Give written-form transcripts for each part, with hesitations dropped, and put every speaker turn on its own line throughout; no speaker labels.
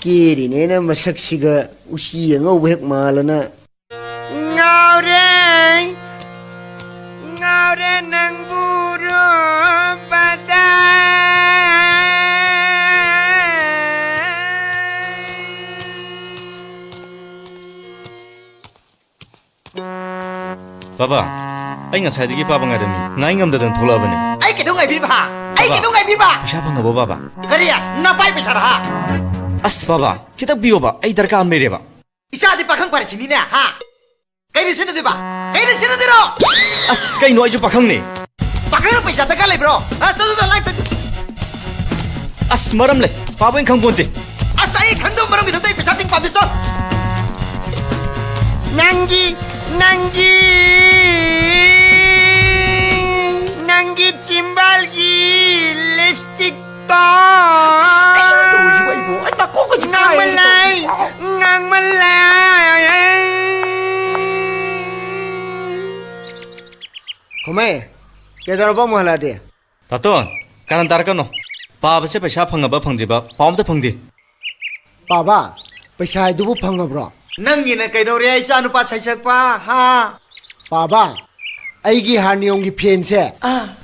끼리네나 마삭시가 우시영어 왜 말하나 ngawre nang burung
Baba, anh nga sai digi papa nga dami. Ngai ngam dadan thola bane.
Ai cái đâu ngày bị bà, ai cái đâu ngày bị bà.
Siapa nga bo baba?
Cái gì à? Na pai besar ha.
As baba, kita biyo ba? Ay darka mere ba.
Isa di pakhang pare sini ne ha. Cái gì xin được ba? Cái gì xin được rồi?
As kay no ay ju pakhang ne.
Pakhang pay jata ka le bro. Ha, so like.
As maram le. Papa ing khang ponte.
Asa ai khang dom maram bi thai pesa ting pa bi so.
Nanggi cimbalgi lipstick to
Anh mà có cái gì
ngang malay Kumay, kaya ba mo halate?
Taton, kanan tarka no. Papa se paisa phanga ba phangji ba, paum ta phangdi.
Baba, paisa idu phanga bro.
Nanggi na kay daw ri isa nu pa saisak pa ha.
Baba, aigi haniyong gi phen se.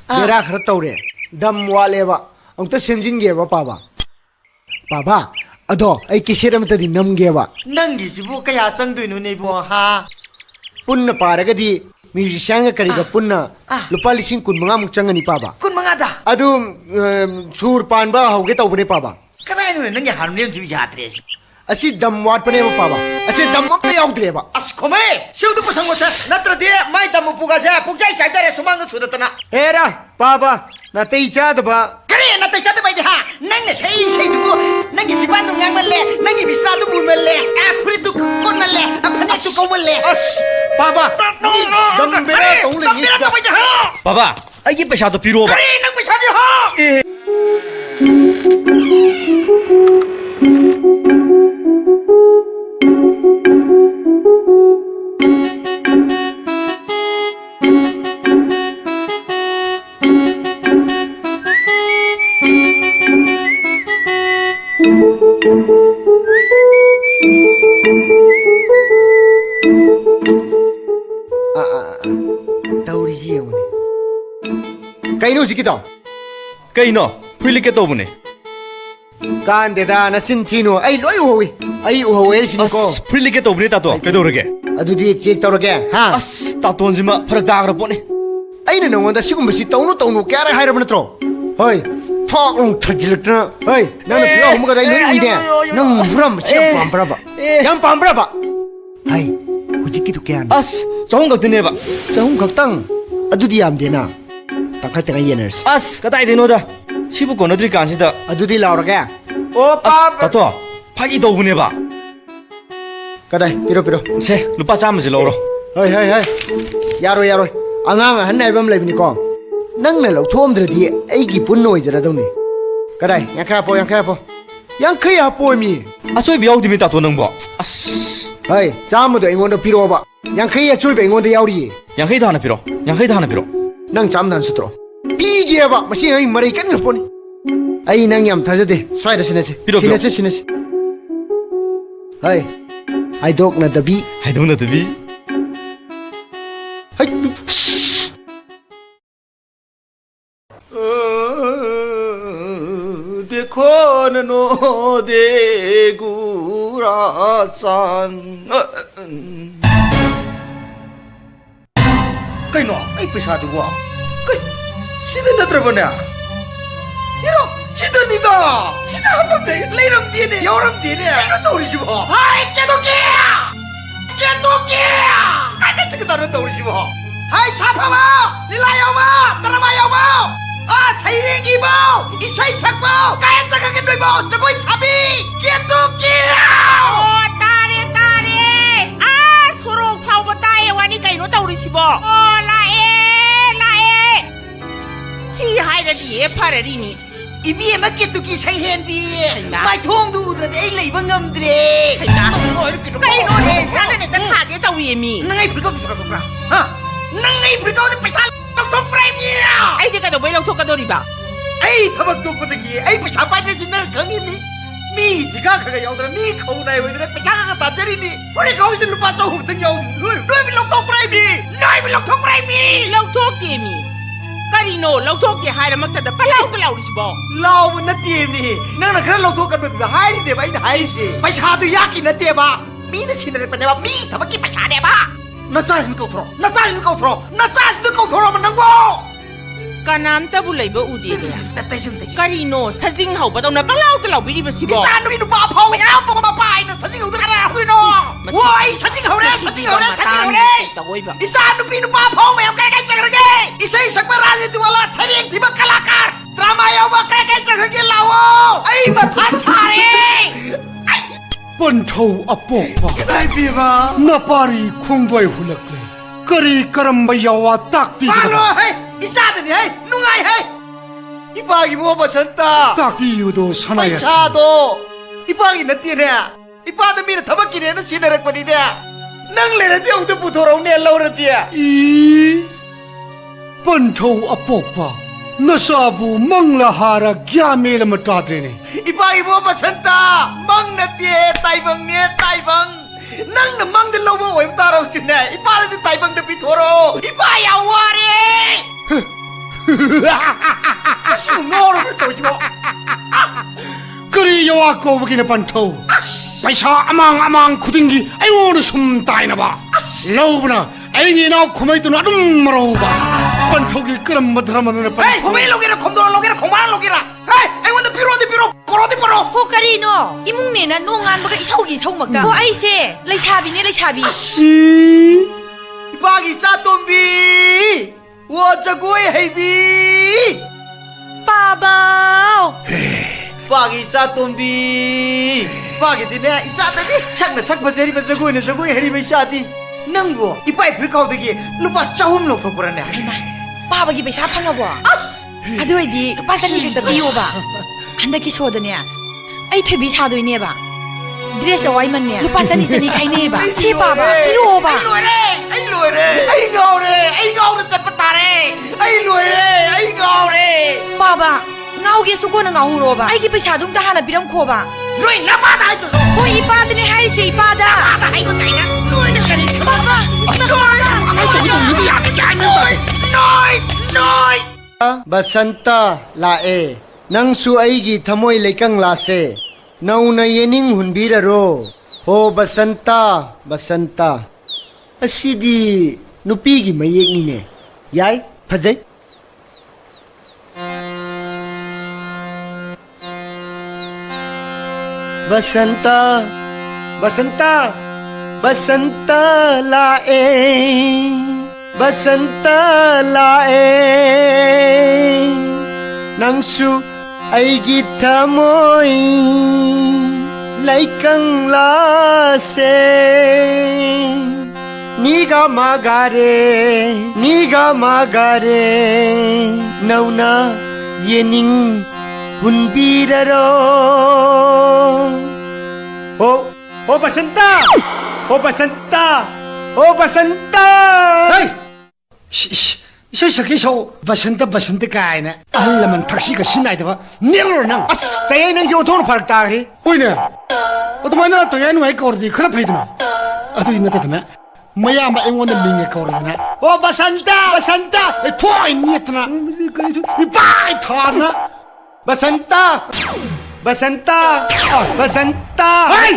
Bera khara tawre. Dam wale ba. Angta semjin ge ba baba. Baba, ado ai kisiram ta di nam ge ba.
Nanggi sibu kaya sang du nu nei bo ha.
Punna paraga di musician ga kari ga punna lupa lising kun mga muk changani baba.
Kun mga da.
Adu sur pan ba hauge tawre baba.
Kadai nu nanggi harmonium sibu yatre si.
Asi dam wat pane ba baba. Asi dam apa yaudre ba.
As kome, siudu pusang mo sa natra di mai damu puga sa pugjai sa dare sumang su datana.
Era baba na tei cha da ba.
Kare na tai sa da bai ha. Nang na sei du nanggi siban nu ngang malle, nanggi bisra du bul malle, a puri tu kon malle, a phane tu ko malle.
As baba ni dam bera tong le ni
da bai ha.
Baba, ay gi paisa to piro ba.
Kare nang bai sa di ha.
Tauriji yone. Kaino sikito.
Kay no, pili ke to bune.
Kan deda na sintino ai loi howi. Ai uhowe siniko.
As pili ke to bune tato. Ke do rege.
Adudi check tawrage ha.
As taton jima pharak dagra pone.
Ai na nongonda sigumsi tawnu kyara hairab natro. Hoi. Phok long thagiltra. Hoi, nang pio humuga dai loi ide. Nang from siap pampra ba. Yam pampra ba. Hai, hujiki tu kyan.
As chong gak dine ba.
Sahum gaktang. Adudi yam dena. Takha tanga yeners.
As katai dino da. Sibu kono dri kan sida.
Adudi laurage.
O
As tato. Phagi do bune ba.
Kadai piro.
Se lupa cham ji loro.
Hoi. Yaroi. Angang han naibam leibni ko. Nang na lauthomdradi aigi punno oijaradawni. Kadai yankha po. Yankha ya po mi.
Asoi biaw dimi tato nang bo. As
Hoi, chamudo ingonda piro ba. Yankha ya choi be ingonda yauri.
yang khai dana piro.
nang cham nan sutro pi ge ba masi ai mari kan pon ai nang yam tha jade swai da sinase sinase hai ai dok na dabi
hai dong na tabi
hai
देखो ननो देगुरासान कइनो आई पैसा दुवा कइ सिदा नत्रबने इरो सिदा निदा सिदा हमदे लेरम दिने योरम दिने कइनो तौरिसिबो हाय केदोके काइका चकदार तौरिसिबो हाय साफाबा लिलायावबा तराबायावबा 아 사이랭이보 이사이 sakbo kaya jagagan doibo jagoy sabi ketukia
따래 아 소롱 파우버 따에 와니 가이노 따우리시보 라에 시하이라디 예파라리니
이비에 맞게 두기 사이헨비
하이나.
마이 통도 우드라 에이 레이번 감드레
하이나.
너 이렇게
가이노네 사는에 따하게 따위미
nangay 불가도 들어가 하 nangay 불가도 पैसा 톡톡 프라임이야
아이디가 너 왜랑 토까도리바
에이 타박 톡고다기 에이 पैसा 빠지지 너 강이니 미 지가 그가 여드라 미 거우나이 왜드라 पैसा가 따져리니 우리 거기서 루파 또 흑등 여 너희 빌럭 톡 프라임이 너희 빌럭 톡 프라임이
럭토게미 까리노 럭토게 하이라 막다다 빨라우도 라우리시보
라우면 나띠니 너는 그런 럭 톡가면서 하이리네 봐 이제 하이시 पैसा도 야기 나띠봐 미는 신을 빼내봐 미 타박기 पैसा 내봐 나짜리는 거들어 나짜리는 거들어면 낭보
까남따부 레이버 우디데야
따따좀 되지
까리노 사징 하우바도나 빨라우도 라우비리버시보
이사람이 누가 아파오면 보고 봐봐이는 사진 어디 가라 그이노 와이 사진 하오래 이사람이 누가 아파오면 그래가 있자 그러게 이사이 sakbarali tuwala 차리행 디바 칼라칼 드라마 여봐 그래가 있자 그러게 라워 아이 마타 사래
pon thau apok pa
나이 비바
na pari khong doi hulak le kari karam ba yawa tak pi
바로 헤이 이사드니 헤이 누가이 헤이 이방이 뭐 버선다
tak pi yu do sanaya
पैसा도 이방이 너띠네 이빠도 미는 더벅기네는 시내락거리네 낭래는 띠용도 부도로네 라우르띠야
i pon thau apok pa na sabu mangla hara kya mel ma ta dre ne
이방이 뭐 버선다 망나띠에 따이방네 따이방 낭나 망들 로보 왜 따라오시네 이빠도 따이방도 비토로 이빠야 와래 아시고 너를 또시고
kari yawa ko bagi na pon thau paisa amang khuding gi ai won sum tai na ba lo bna ai ni na khumai tu na dum maro ba pon thau gi karam ma dharam na pa
에이 고메 로기라 콤도라 로기라 공만 로기라 에이 에이 원더 비로디 비로 보로디 보로
โฮการีโนอีมุงเนี่ยนะโนงานมันก็อีเช่ากี่เช่ามักกะโฮไอเซ่เลยชาบีเนี่ยเลยชาบี
이방이 싸돈비 워저고의 헤이비
ป้าเบา
이방이 싸돈비 이방이 디네 이싸다니 창나 삭바제리 버저고이네 저고의 헤리베 싸디 낭고 이빠이 불가오되기 루파 짜홈 록토브라네
ป้าบากีไปชาพังอะบ่อะด้วยดีป้าสนิทกับพี่โอบ่อันดากิโซดเนี่ยไอ้เทบีชาด้วยเนี่ยบ่เดรสเอาไว้มันเนี่ยลูกป้าสนิทใครเนี่ยบ่เชป้าบ่พี่โอบ่
아이 로이래 아이 가오래 짭빠따래 아이 로이래 아이 가오래
ป้าบ่เงาเกสุโกนะเงาหูโรบ่ไอ้กีไปชาดุงตาหานะพี่ต้องโคบ่
로이 나빠다 해줘서
โฮอีป้าตัวนี้ให้สิป้าดา
나빠다 아이고 나이나 로이는 가리
ป้าบ่
노이
basanta la e nang su ai gi thamoi lekang la se nau na yening hunbira ro ho basanta asidi nupi gi mayek ni ne yai phajai basanta la e basanta la e nang su ai gi thamoi laikang la se niga magare nauna yening hunbiraro oh basanta hey
이제 시작해서 버선다 가이네 알라만 택시가 신나이다 내로 난
아스 대에 능지 오토로 파르다 그래
호이네 어떠마나 또야 누가 거르디 그래 페이드나 아도 있는데나 뭐야 마 앵원데 밍에 거르디나 오 버선다 토이 니트나 이 바이 타나
बसंता बसंता Basanta
Hey!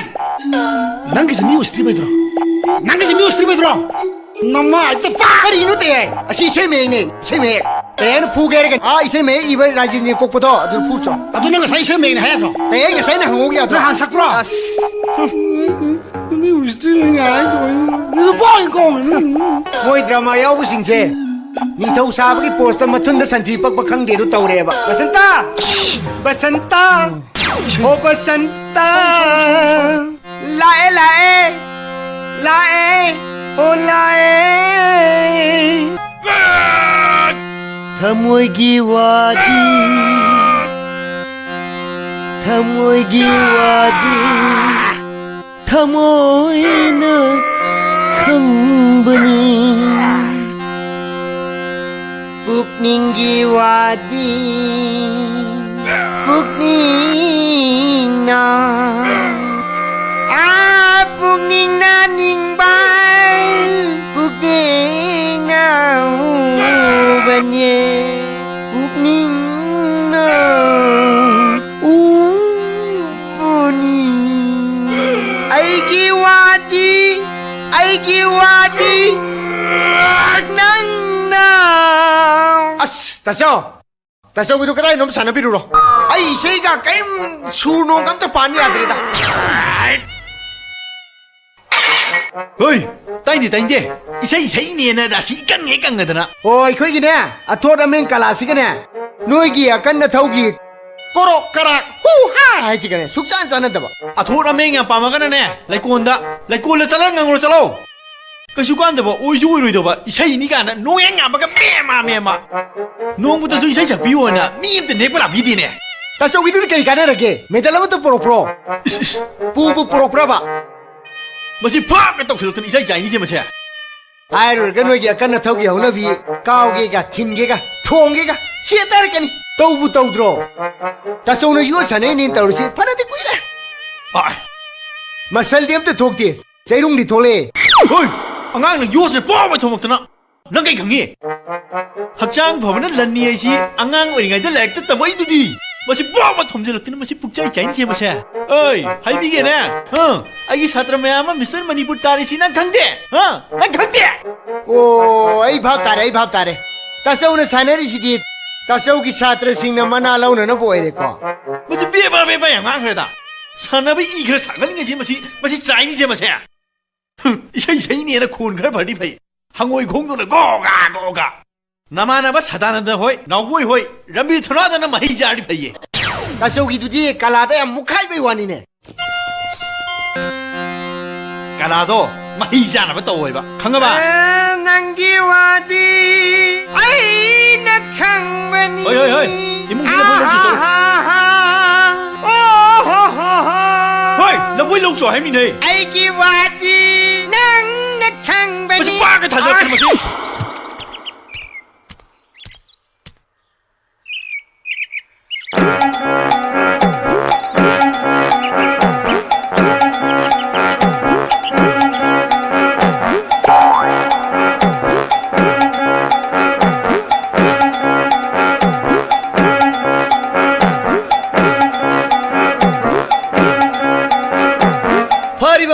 Nangis mi ustri bedro. Nangis mi ustri bedro. Namma ite fa.
करी नु ते असी से में ने से में तेन फुगेर के आ इसे में इबे राजनी को पतो अदु फुचो
Adu nang sai se me na hedro.
ते ये से ना हो गया तो
Na han sakro. Mi ustri ngai do. Ni boy ko.
मोई ड्रामा याव सिंग से निंथौ साब की पोस्ट मथुन द संती पक पखंग दे रु तौरे बा बसंता बसंता ओ बसंता लाए लाए लाए ओ लाए थमोगी वादी थमोगी वादी थमोइन खंबनी Pukninggi wadi Pukningna Pukningna ningbai Pukningna ubanye Pukningna ubuni Aigi wadi Nangna As, tasyo gitu kata inom sana biru loh. Ay, saya gak kayak suno kam terpani adri dah.
Hei, tanya tanya, isai ni na rasi ikan ngekan nggak na?
Oh, ikut gini ya, atau ada main kalasi kan ya? Noi gini akan na tahu gini. Korok karak, ha, aja kan ya, sukses sana dah.
Atau ramai yang pamakan na, like konda salah nggak ngurus salah. Kesukaan dah, oi jui dah, isai ini kan, noyang apa kan mema. Nong buta so isai capi wana, ni itu nek pula bidi ne.
Tasyo gitu ni kali kanan lagi, medalam tu pro. Pupu pro ba?
Masih pak betul betul isai jai ni siapa sih?
Air kan noi gini akan na tahu gini, orang bi kau gini, tin gini, thong gini, siapa lagi ni? Tahu dro. Tasyo noi jual sana ini tahu sih, pada tu kuih.
Ah,
Masal dia tu thok dia, saya rung di thole.
hei, angang nak yos ni pak betul betul na. Nang kaya kangi. Hakjang bhavan lani ai si angang oi ngai da lek ta tamai tu di. Masih pak betul betul na masih pukjai jai ni siapa sih? Oi, hai bi gini, Agi satra maya ama Mr. Manipur tari si nang kang de, nang kang de.
Oh, ay भाव तारे तसौ न सानरी सिदि तसौ की छात्र सिंह न मना लाउन न बोए को
Masih biar yang ngang kereta. Sana bi ikhlas sakal ni sih masih cai ni siapa sih? Isai ni ada khun kar badi pai. Hangoi khong tu na goga. Nama sadana dah hoi, nawoi hoi, rambi thona dah na mahi jari pai.
तसौ की तुझे कला दे मुखाई पे वानी ने
Kalau tu mahi jana betul hoi ba. Kang ba?
नंगी वादी आई न खंगनी
Hoi, imong kita pun lagi solo. Hoi, lapoi lok so hai mi nei.
आई की वादी नंग न खंगनी
Masih pak ke thajak masih.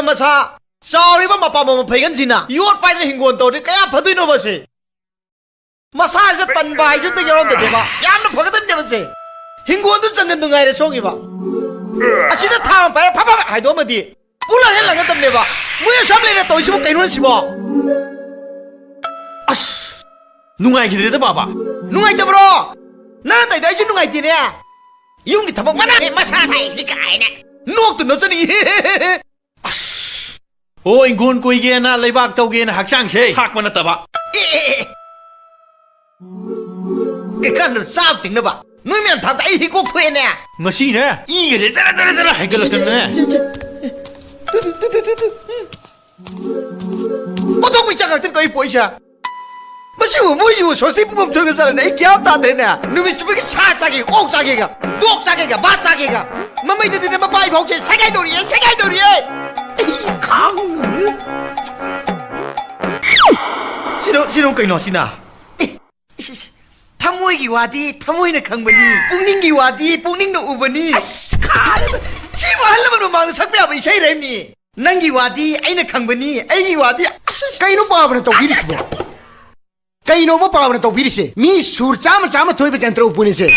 मसा सॉरी बम पापा मम फैगन सिना योर पाइदे हिंगोन तो कया फदुइनो बसे मसा ज तन बाय जु ते योर दे बा याम न फगदम दे बसे हिंगोन दु जंगन दुंगाय रे सोगी बा असिदा था पाय फाफा हाइदो मदि पुला हेल लगा तम ले बा मुय सब ले तो इस कैनो सिबो
As, nungai kita tu apa?
नुंगाय त ब्रो ना तै दै नुंगाय तिने yung की थबक मना मसा थाइ निकाय ने नोक तु नचनी
Oh, ingon koi ge na leibak tau ge na hakchang se hak mana taba.
cái con được sao tính đâu bà nuôi mèo thằng tay thì cô thuê nè
Ngasi ne, i ge se jara hai galat ne.
có thông minh chắc là tên coi bồi xa mà
뭐시고 뭐시고 소시 부금 저금살네 이 기합다 되네 누미 주먹이 사짜기 옥짜기가 독짜기가 마짜기가 맘마이들이 내 빠이 복제 세계돌이에 강 신호 끄이노 신아 타모이기 와디 타모이는 강버니 뿡닝기 와디 뿡닝노 우버니 시부 할라면 망 석배하면 이세이래니 난기 와디 아이는 강버니 아이기 와디
Kaino paabna to biris bo. Kaino mo paabna to biris. Mi sur chama thoi be jantra upuni se.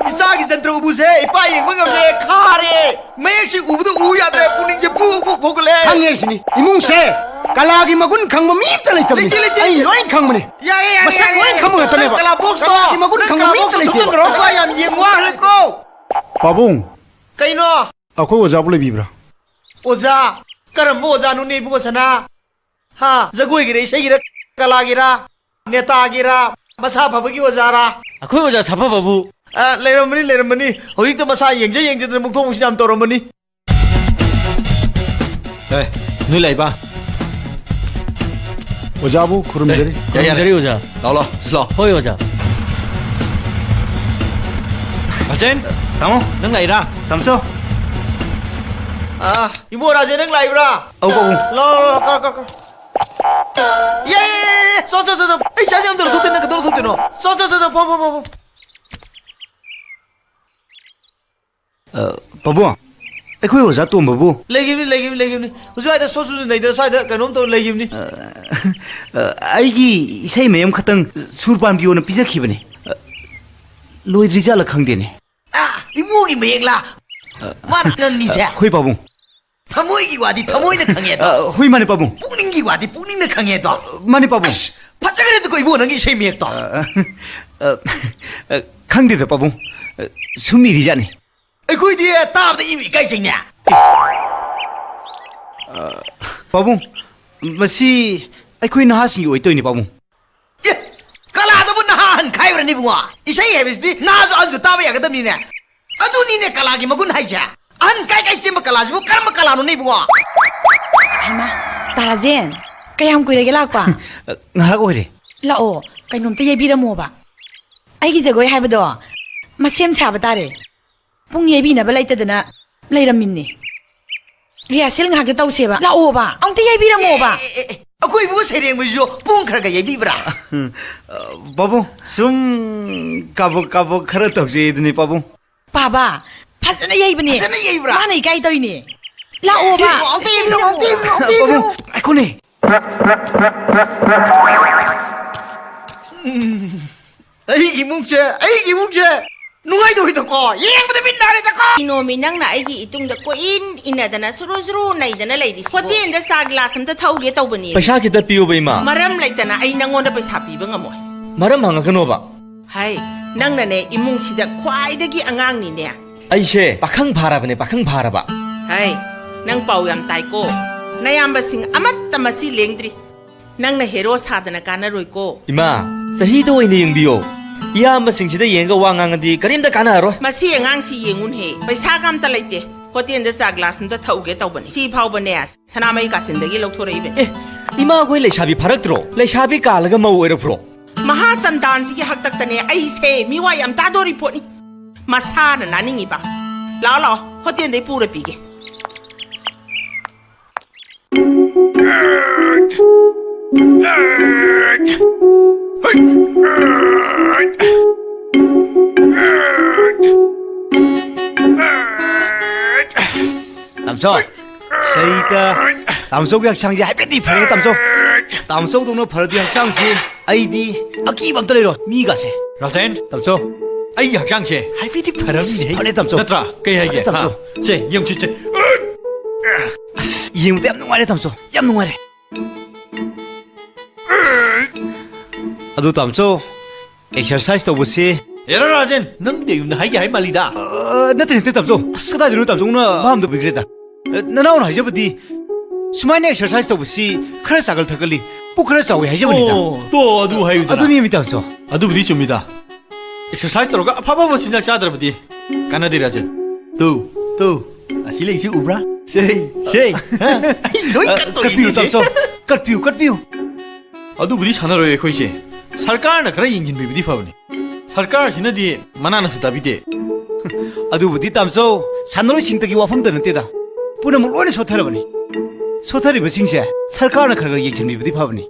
이사기 전tra 우부세 이빠이 뭔가래 카레 매역시 우부도 우야래 뿡닝지 뿌뿌 보글래
Hangyer sini. Imung se. Kalagi magun khangma mi ta lai tabi. Ai loin khangmani.
야래
Masak loin khangma ta ne ba.
kalabok so
Kalagi magun khangma mi ta lai te.
그런 yam yemwa 할거
Pabung,
kaino
akwai waje abu bibra.
오자 그럼 뭐 오자 눈이 보고 사나 하 저고이기래 세기래 kalag이라 네타기라 마사 바보기 오자라
Akwai waje sapa babu.
아 레러머니 호익도 마사 영제들 묵통무시 남 떠러머니
에, 누이 라이바.
Waje abu kurumjari.
Jari waje. Lao, slow. Hoi waje. Rajen, kamu, nang laira. Tamso.
아 이모라 쟤는 라이브라
Pabung.
로 예예예 쏘쏘쏘 에이 사장님들 도대는 거 너도 도대노 쏘쏘쏘 보보보보
Pabung, akwai waje to babu.
레기니 우주아이다 소수는 내들 쏴이다 그놈 또 레기니
Aigi isai mayam khatang surpan biona pizza khibane. Loidrija la khangdene.
아 이모기 메글라 마나 넌니자
Hoi Pabung.
타모이기 와디 타모이는 강해도
Hoi mane Pabung.
뿡닝기 와디 뿡닝는 강해도
Mane Pabung.
파자그래 듣고 이모는 게 세미액도
Khangde da Pabung. Sumiri jane.
거기 뒤에 따ብ다 이미 까이쟁냐
Pabung, masi akwai nahasing oi toini Pabung.
예 kalada bu nahan khaibra ni bunga isai hebisdi nazo anju tawa yagadamni ne aduni ne kalagi magun haija an kai chimba kalaji bu karma kalano ni bunga
Hama, Tarazen. Kayam kuirage lakwa.
Ngahak ore.
Lao, kainom te yebiramo ba. Aigi jagoi haibado. Masem chaba tare. Pung yebina ba laitadana lairamimni. Riasel ngak ta tause ba. Lao ba. Ang te yebiramo ba.
akoi bu sereng bu jo pung khar ga yebi bra
Pabung, sum kabuk khara tawse idni Pabung.
Baba, phasana yebini.
Phasana yebra.
Mana ikai tawini. Lao ba.
ang te yebi
Pabung, akone.
ai gi mungche nuai do hito ko yeng bu bin nare ta ko
Inomi nang na aigi itungda ko inadana suru naidana ladies. Hotel da sa glass amta thauge tawbani.
Paisa kita piyo ba ima?
Maram laitana ay nangonda paisa piba ngamoy.
Maram hangakano ba?
Hay, nang na ne imung sida khwaidagi angang ni ne.
Aise, pakhang bharabane, pakhang bharaba.
Hay, nang pau yam tai ko. Nayamba sing amat tamasi lengdri. Nang na hero sadana kana roy ko.
Ima, sahi do ini yung biyo. Iyamba singsida yenga wangangadi karimda kana aro.
Masi angang si yengun he. Paisa kam talaite. Hotel da sa glass amta thauge tawbani. Si phau bane as. Sanamay kasindagi lokthora ibe.
Eh, ima koi leishabi pharaktro. Leishabi kalaga mau oirapro.
Maha sandan sige haktaktane ay se miwa yam tadori poni. Masana naningi ba. Lao, hotel day pura pige.
Tamso. Saika. Tamso yak changji happy phare tamso. Tamso dongno phare yak changsi. Aidi aki bam tale ro mi ga se.
Rajen,
Tamso.
ay hakjangche. Haifiti pharamni.
Phare tamso.
Natra, kay haige.
Tamso.
Se, yung chiche.
Yeng yam nungare tamso. Yam nungare. Adu tamso. Exercise to busi.
Era Rajen, nang de yung haige hay malida.
Natin tamso. Sada dinu tamso na maham do bigreta. Nanaw na hajabdi. Sumai exercise to busi. Khara sagal thakali. pu khara chawi hajabani da.
또 adu hayu da.
Adu ni mi tamso.
adubu디 줍니다. exercise toroga 아파바바 신장 짜드라부디 까나디 Rajen. 또 아실레 이시 우브라. Sei.
Loi kan to
Karpiu tamso. Karpiu.
ꯑꯗꯨꯕꯨꯗꯤ ꯁꯥꯟꯅꯔꯣꯏ ꯑꯩꯈꯣꯏꯁꯦ ꯁꯔꯀꯥꯔꯅ ꯈꯔ ꯌꯦꯡꯁꯤꯟꯕꯤꯕꯗꯤ ꯐꯕꯅꯤ ꯁꯔꯀꯥꯔꯁꯤꯅꯗꯤ ꯃꯅꯥꯅꯁꯨ ꯇꯥꯕꯤꯗꯦ
ꯑꯗꯨꯕꯨꯗꯤ ꯇꯥꯝꯆꯧ ꯁꯥꯟꯅꯔꯣꯏꯁꯤꯡꯇꯒꯤ ꯋꯥꯐꯝꯗ ꯅꯠꯇꯦꯗ ꯄꯨꯝꯅꯃꯛ ꯂꯣꯏꯅ ꯁꯣꯊꯔꯕꯅꯤ ꯁꯣꯊꯔꯤꯕꯁꯤꯡꯁꯦ ꯁꯔꯀꯥꯔꯅ ꯈꯔ ꯈꯔ ꯌꯦꯡꯁꯤꯟꯕꯤꯕꯗꯤ ꯐꯕꯅꯤ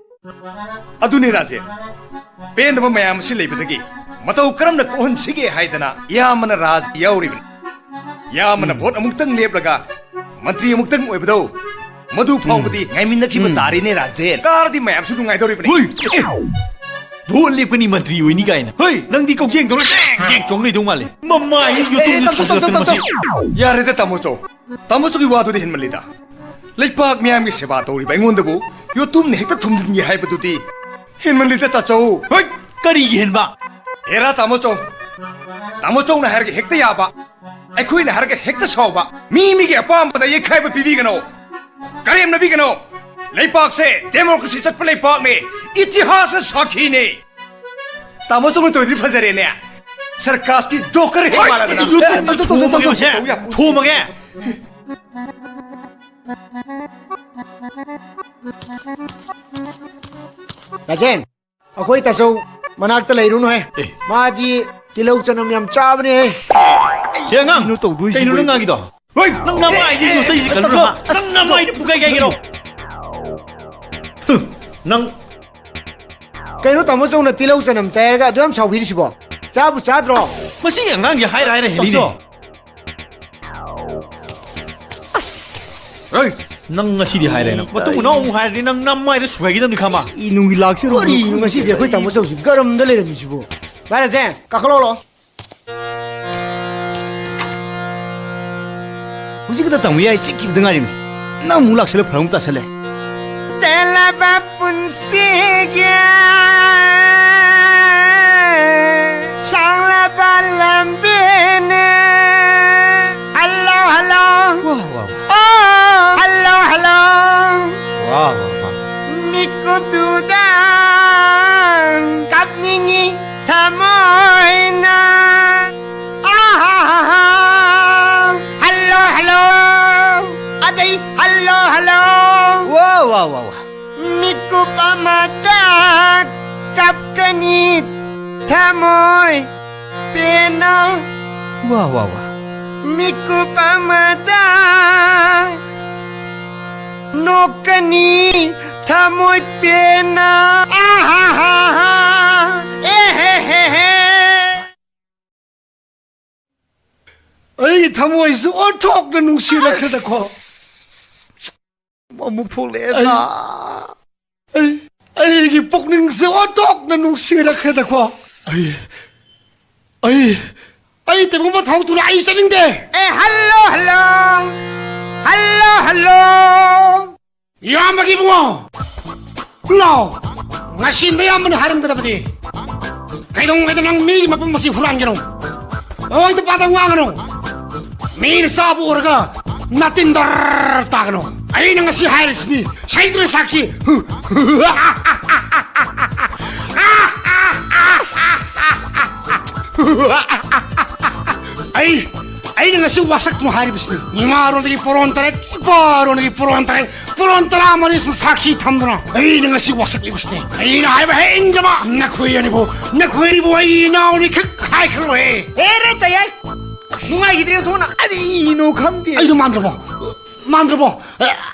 ꯑꯗꯨꯅꯤ ꯔꯥꯖꯦꯟ ꯄꯦꯟꯗꯕ ꯃꯌꯥꯝ ꯑꯁꯤ ꯂꯩꯕꯗꯒꯤ ꯃꯇꯧ ꯀꯔꯝꯅ ꯀꯣꯛꯍꯟꯁꯤꯒꯦ ꯍꯥꯏꯗꯅ ꯏꯌꯥꯝꯕꯅ ꯔꯥꯖ ꯌꯥꯎꯔꯤꯕꯅꯤ ꯏꯌꯥꯝꯕꯅ ꯚꯣꯠ ꯑꯃꯨꯛꯇꯪ ꯂꯦꯞꯂꯒ ꯃꯟꯇ꯭ꯔꯤ ꯑꯃꯨꯛꯇꯪ ꯑꯣꯏꯕꯗꯣ ꯃꯗꯨ ꯐꯥꯎꯕꯗꯤ ꯉꯥꯏꯃꯤꯟꯅꯈꯤꯕ ꯇꯥꯔꯦꯅꯦ ꯔꯥꯖꯦꯟ ꯀꯥꯔꯗꯤ ꯃꯌꯥꯝꯁꯨ ꯅꯨꯡꯉꯥꯏꯗꯧꯔꯤꯕꯅꯤ
ꯚꯣꯠ ꯂꯦꯞꯀꯅꯤ ꯃꯟꯇ꯭ꯔꯤ ꯑꯣꯏꯅꯤ ꯀꯥꯏꯅ ꯍꯣꯏ ꯅꯪꯗꯤ ꯀꯧꯖꯦꯡꯗꯧꯅ ꯆꯦꯡ ꯆꯣꯡ ꯂꯩꯗꯧ ꯃꯥꯜꯂꯦ ꯃꯃꯥꯏ ꯌꯨꯇꯨꯝꯗ ꯊꯥꯖꯤꯜꯂꯛꯇꯅ ꯃꯁꯤ
ꯌꯥꯔꯦꯗ ꯇꯥꯃꯣꯆꯧ ꯇꯥꯃꯣꯆꯧꯒꯤ ꯋꯥꯗꯨꯗꯤ ꯍꯦꯟꯃꯜꯂꯤꯗ ꯂꯩꯄꯥꯛ ꯃꯤꯌꯥꯝꯒꯤ ꯁꯦꯕꯥ ꯇꯧꯔꯤꯕ ꯑꯩꯉꯣꯟꯗꯕꯨ ꯌꯣꯇꯨꯝꯅ ꯍꯦꯛꯇ ꯊꯨꯝꯖꯤꯟꯒꯦ ꯍꯥꯏꯕꯗꯨꯗꯤ ꯍꯦꯟꯃꯜꯂꯤꯗ ꯇꯥꯆꯧ
ꯍꯣꯏ ꯀꯔꯤꯒꯤ ꯍꯦꯟꯕ
ꯍꯦꯔꯥ ꯇꯥꯃꯣꯆꯧ ꯇꯥꯃꯣꯆꯧꯅ ꯍꯥꯏꯔꯒ ꯍꯦꯛꯇ ꯌꯥꯕ ꯑꯩꯈꯣꯏꯅ ꯍꯥꯏꯔꯒ ꯍꯦꯛꯇ ꯁꯥꯎꯕ ꯃꯤꯒꯤ ꯑꯄꯥꯝꯕꯗ ꯌꯩꯈꯥꯏꯕ ꯄꯤꯕꯤꯒꯅꯣ ꯀꯔꯦꯝꯅꯕꯤꯒꯅꯣ ꯂꯩꯄꯥꯛꯁꯦ ꯗꯦꯃꯣꯀ꯭ꯔꯦꯁꯤ ꯆꯠꯄ ꯂꯩꯄꯥꯛꯅꯦ ꯏꯇꯤꯍꯥꯁ ꯁꯥꯈꯤꯅꯦ ꯇꯥꯃꯣꯆꯧꯅ ꯇꯧꯔꯤꯗꯤ ꯐꯖꯔꯦꯅꯦ ꯁꯔꯀꯥꯔꯒꯤ ꯖꯣꯀꯔ ꯍꯦꯛ ꯃꯥꯜꯂꯗꯅ
ꯌꯨꯇꯨꯝꯗ ꯊꯣꯝꯃꯒꯦ ꯃꯁꯦ ꯊꯣꯝꯃꯒꯦ
राजेन अखोई तसौ मनाक्ता लेरुनु है मादी तिलौ चनम याम चाबने है
야, 낭! 그이노 는 낭이다. 어이! 낭 남아이지 요새 이제 갈루나. 낭 남아이지 부가이가이기로. 낭
कइनो तमसौना तिलौ चनम चायरगा अदुम छाउबिरिसिबो चाबु चाद्रो
मसी 낭이 하이라 헬리네. 어이! 낭 ngasi디 하이라나. 맞또 너무 하이라니 낭 남아이를 수가이기담니 카마.
이놈이 락시로
거리 ngasi디 거이 तमसौसि गरमदा लेरमिसिबो बाराजेन काखलोलो
हुजिकदा तमुया चिकिबदं आरिम ना मु लाक्सले फरम तासले
तेलाबा पुनसिगे शांलाबा लंबेने हेलो हेलो
वाह वाह
हेलो हेलो
वाह वाह
मिको दुदा kapningi tamoyna आहा हेलो हेलो अदै हेलो हेलो
वाह वाह वाह वाह
मिको पमाता kapkani tamoy pena
वाह वाह वाह
मिको पमाता nokani tamoy pena आहा
ꯑꯩꯒꯤ ꯊꯃꯣꯏꯁꯨ ꯑꯣꯟꯊꯣꯛꯅ ꯅꯨꯡꯁꯤꯔꯛꯈ꯭ꯔꯦꯗꯀꯣ
ꯑꯃꯨꯛ ꯊꯣꯛꯂꯛꯑꯦꯗ
ꯑꯩꯒꯤ ꯄꯨꯛꯅꯤꯡꯁꯦ ꯑꯣꯟꯊꯣꯛꯅ ꯅꯨꯡꯁꯤꯔꯛꯈ꯭ꯔꯦꯗꯀꯣ ꯑꯩ ꯇꯦꯕꯨꯡꯕ ꯊꯥꯎꯇꯨꯅ ꯑꯩ ꯆꯠꯅꯤꯡꯗꯦ
hello hello hello hello
ꯏꯌꯥꯝꯕꯒꯤ ꯏꯕꯨꯡꯉꯣ ꯂꯥꯎ ꯉꯁꯤꯗ ꯏꯌꯥꯝꯕꯅ ꯍꯥꯏꯔꯝꯒꯗꯕꯗꯤ ꯀꯩꯗꯧꯉꯩꯗ ꯅꯪ ꯃꯤꯒꯤ ꯃꯐꯝ ꯑꯁꯤ ꯍꯨꯔꯥꯟꯒꯅꯣ ꯑꯣꯏꯗ ꯄꯥꯗ ꯉꯥꯡꯒꯅꯣ ꯃꯤꯅ ꯆꯥꯕ ꯎꯔꯒ ꯅꯥꯇꯤꯟ ꯗꯔ ꯇꯥꯒꯅꯣ ꯑꯩꯅ ꯉꯁꯤ ꯍꯥꯏꯔꯤꯁꯤꯗꯤ ꯁꯩꯗ꯭ꯔ ꯁꯥꯈꯤ ꯑꯩꯅ ꯉꯁꯤ ꯋꯥꯁꯛꯇꯨꯅ ꯍꯥꯏꯔꯤꯕꯁꯤꯅꯤ ꯏꯃꯥꯔꯣꯝꯗꯒꯤ ꯄꯣꯔꯣꯟ ꯇꯔꯦꯠ ꯏꯄꯥꯔꯣꯝꯗꯒꯤ ꯄꯣꯔꯣꯟ ꯇꯔꯦꯠ ꯄꯣꯔꯣꯟ ꯇꯔꯥꯃꯔꯤꯁꯤꯅ ꯁꯥꯈꯤ ꯊꯝꯗꯨꯅ ꯑꯩꯅ ꯉꯁꯤ ꯋꯥꯁꯛꯂꯤꯕꯁꯤꯅꯤ ꯑꯩꯅ ꯍꯥꯏꯕ ꯍꯦꯛ ꯏꯟꯗꯕ ꯅꯈꯣꯏ ꯑꯅꯤꯕꯨ ꯑꯩ ꯏꯅꯥꯎꯅꯤ ꯈꯛ ꯍꯥꯏꯈ꯭ꯔꯣꯍꯦ
에레 또야 누가이들이 도나
아니 칸디
ꯑꯩꯗꯣ ꯃꯥꯟꯗ꯭ꯔꯕꯣ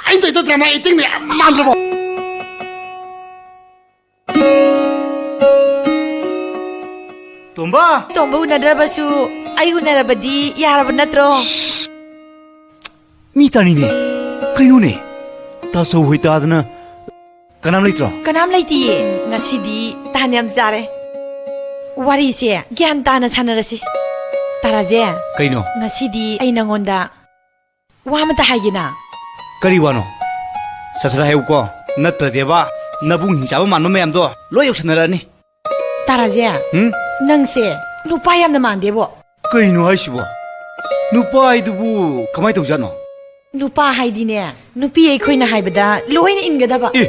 ꯑꯩꯅ ꯇꯧꯗꯣ ꯗ꯭ꯔꯃꯥ ꯑꯦꯛꯇꯤꯡꯅꯦ ꯃꯥꯟꯗ꯭ꯔꯕꯣ
ꯇꯣꯝꯕ
ꯇꯣꯝꯕ ꯎꯅꯗ꯭ꯔꯕꯁꯨ ꯑꯩ ꯎꯅꯔꯕꯗꯤ ꯌꯥꯔꯕ ꯅꯠꯇ꯭ꯔꯣ
ꯃꯤ ꯇꯥꯅꯤꯅꯦ ꯀꯩꯅꯣꯅꯦ ꯇꯥꯆꯧ ꯍꯣꯏ ꯇꯥꯗꯅ ꯀꯅꯥꯝ ꯂꯩꯇ꯭ꯔꯣ
ꯀꯅꯥꯝ ꯂꯩꯇꯤꯌꯦ ꯉꯁꯤꯗꯤ ꯇꯥꯟ ꯌꯥꯝ ꯆꯥꯔꯦ ꯋꯥꯔꯤꯁꯦ ꯒ꯭ꯌꯥꯟ ꯇꯥꯅ ꯁꯥꯟꯅꯔꯁꯤ ꯇꯥꯔꯥꯖꯦ
ꯀꯩꯅꯣ
ngasidi ay nangonda wa amata haigina
ꯀꯔꯤ ꯋꯥꯅꯣ ꯁꯠ ꯍꯥꯏꯌꯨꯀꯣ ꯅꯠꯇ꯭ꯔꯗꯤꯕ ꯅꯕꯨꯡ ꯍꯤꯡꯆꯥꯕ ꯃꯥꯟꯕ ꯃꯌꯥꯝꯗꯣ ꯂꯣꯏ ꯌꯧꯁꯟꯅꯔꯛꯑꯅꯤ
taraje nangse nupa yamna mandebo
ꯀꯩꯅꯣ ꯍꯥꯏꯁꯤꯕꯣ ꯅꯨꯄꯥ ꯍꯥꯏꯗꯨꯕꯨ ꯀꯃꯥꯏ ꯇꯧꯖꯥꯠꯅꯣ
nupa haidine nupi ꯑꯩꯈꯣꯏꯅ haibada loina ingadaba
ꯑꯦ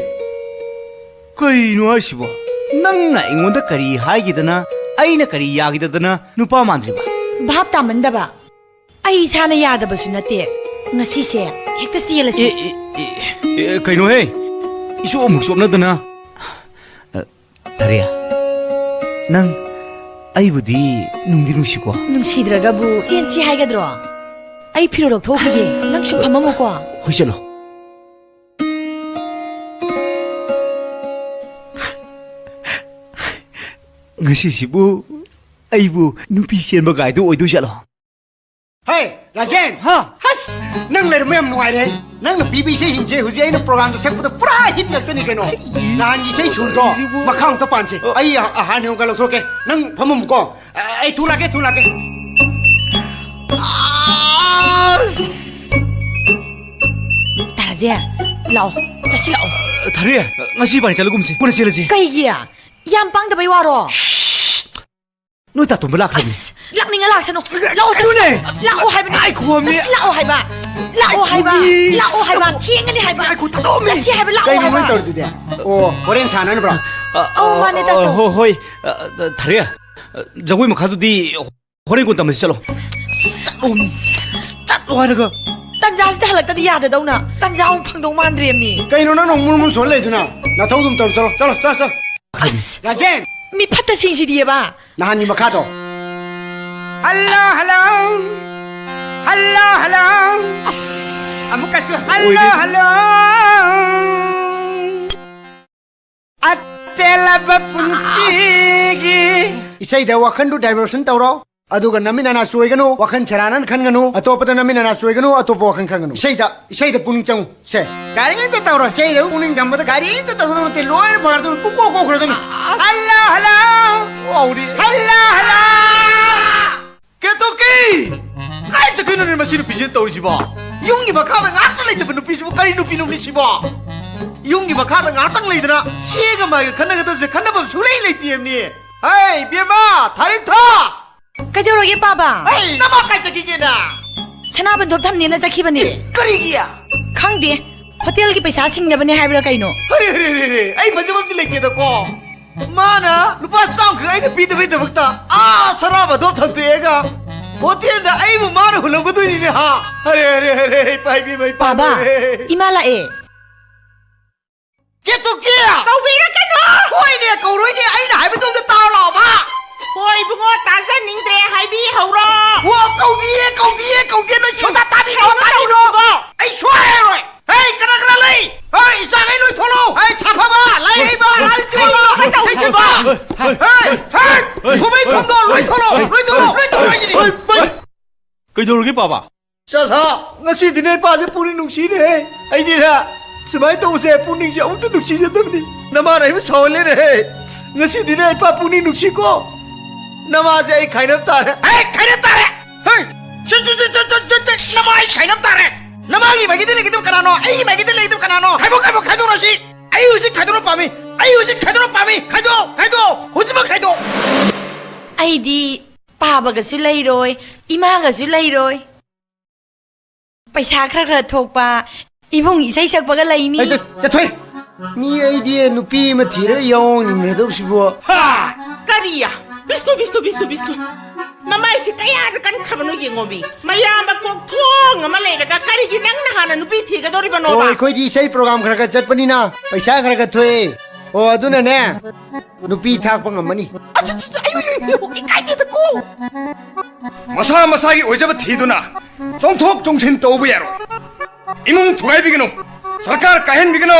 ꯀꯩꯅꯣ ꯍꯥꯏꯁꯤꯕꯣ ꯅꯪꯅ ꯑꯩꯉꯣꯟꯗ ꯀꯔꯤ ꯍꯥꯏꯒꯤꯗꯅ ꯑꯩꯅ ꯀꯔꯤ ꯌꯥꯒꯤꯗꯗꯅ ꯅꯨꯄꯥ ꯃꯥꯟꯗ꯭ꯔꯤꯕ
bhap tamandaba ai isana yadabasu nate ngasise hekta sielasi
ꯀꯩꯅꯣ ꯍꯦ ꯏꯁꯨ ꯑꯃꯨꯛ ꯆꯣꯞꯅꯗꯅ 다리야, 난 아이부디 뭉디 뭉시고.
뭉시드라가부 젠치 하이가드로. 아이 피로록 도우게. 낭슈 밥만 먹고 와.
호시로. ngasibu 아이부 눈빛 시엔 가이도 오이도 샬로.
Hey, Rajen,
하,
has, nang ler mem nuai de, nang BBC hinje huji ai na program to sekpu pura hit na tani keno. Nan gi sei sur do, makhang to panche. Ai ha ne ngalo troke, nang phamum ko. Ai tu lage.
다라지야, 라오, 자시 라오.
다리야, ngasi bani chalo gumsi. Puna silaji.
까이기야, 얌빵 더바이 와로.
너 다또 몰라 가지.
락닝아 락사노. 라오
그러네.
라오 하이바네.
아이고, 어미.
자시 라오 하이바. 라오 하이바.
어미.
라오 하이바. 팅은이 하이바.
아이고, 다도 어미.
자시 하이바 라오
Kai ni mun
하이바.
tor du de. O, oren sana na bra.
만에 다소.
호이, 다리야, 저거이 뭐 가도디 호랭고 담을 샬로. 짠, 와르가.
딴자스 할락다디 야데도나. 딴자옹 팡동 만드리엠니.
Kai no na nong mun sol le du na. Na thau dum tor chalo.
아스.
Rajen,
미 파타 싱시디에바.
na han ni makado.
Hello. Amukas hello. Atela bapunsigi.
Isai da wakhan du diversion tawro. Aduga namina na suiganu, wakhan charanan khanganu, atopada namina na suiganu, atopa wakhan khanganu. Isai da puning changu. Se. Gari ta tawro. Isai da puning jamma da gari ta tawro te loer bhar du puko ko khro du.
Hello. Hello. Ketoki. Kai chakino ni masinu pijen tawri siba. Yungi bakada ngata lai tabanu pisibu kari nu pinu ni siba. Yungi bakada ngata lai dana. Siega mai khana gadam se khana bam sulai lai tiam ni. Hey, biema, thari tha.
까디오로게 빠바.
Hey, nama kai chaki na.
사나반 덥탐니나 자키바니.
Karigiya.
강디. 호텔기 पैसा सिंगनबने हाइब्रा काइनो.
Hare. Ay majamam dilai ke ko. Mana, lupa sang ke ay na pita bakta. Saraba do thantu ega. Hotel da ay mo mara hulam ko ni ha. Hare. Pai bi bai pa.
빠바. 이말라에.
Keto kia. Kau bira ka no. Hoy ne kau roi ne ay na hai ba tong da tao lo ba.
Hoy bungo tasan ning tre haibi hauro.
Wo kau die no chota ta bi no ta ni no. Ay shwai roi. Hey, kana lai. Hey, sa ai loi tholo. Hey, chapa ba, lai ba, lai tholo. Sai si ba. Hey. Thomai thong do loi tholo ni.
그이도록이 봐봐.
Sa, ngasi dine pa se puri nungsi ne. Ai di ra. Sumai to se puri nungsi auto nungsi jadam ni. Nama rai sawle ne. Ngasi dine pa puri nungsi ko. Nama se ai khainam tare. Hey, khainam tare. Hey. Nama ai khainam tare. Nama gi bagi dile kitum kanano. Ai bagi dile kitum kanano. Khaibo rashi. Ai usi khaidoro pami. Khaido. Hujima khaido.
아이디 빠바가수 레이로이. 이마가수 레이로이. पैसा खरा थोकपा इबुंग इसै सकपगा लैनी
Ai ta thoi. Mi ai die nupi ma thira yong ni do sibo.
Ha.
Kariya. Bistu. Mama isi kaya kan khabano yengobi. Maya makok thong amale daga kari gi nang nahana nupi thiga dori bano
Oi
ba.
koi di sai program khara ka chat pani na. Paisa khara ka thoi. O aduna ne. Nupi thak pa ngamani.
아유, 이까지 듣고.
마사기 오자바 티두나 정톡 정신 떠오부야로 이몽 두가이 비기노 सरकार काहेन बिगनो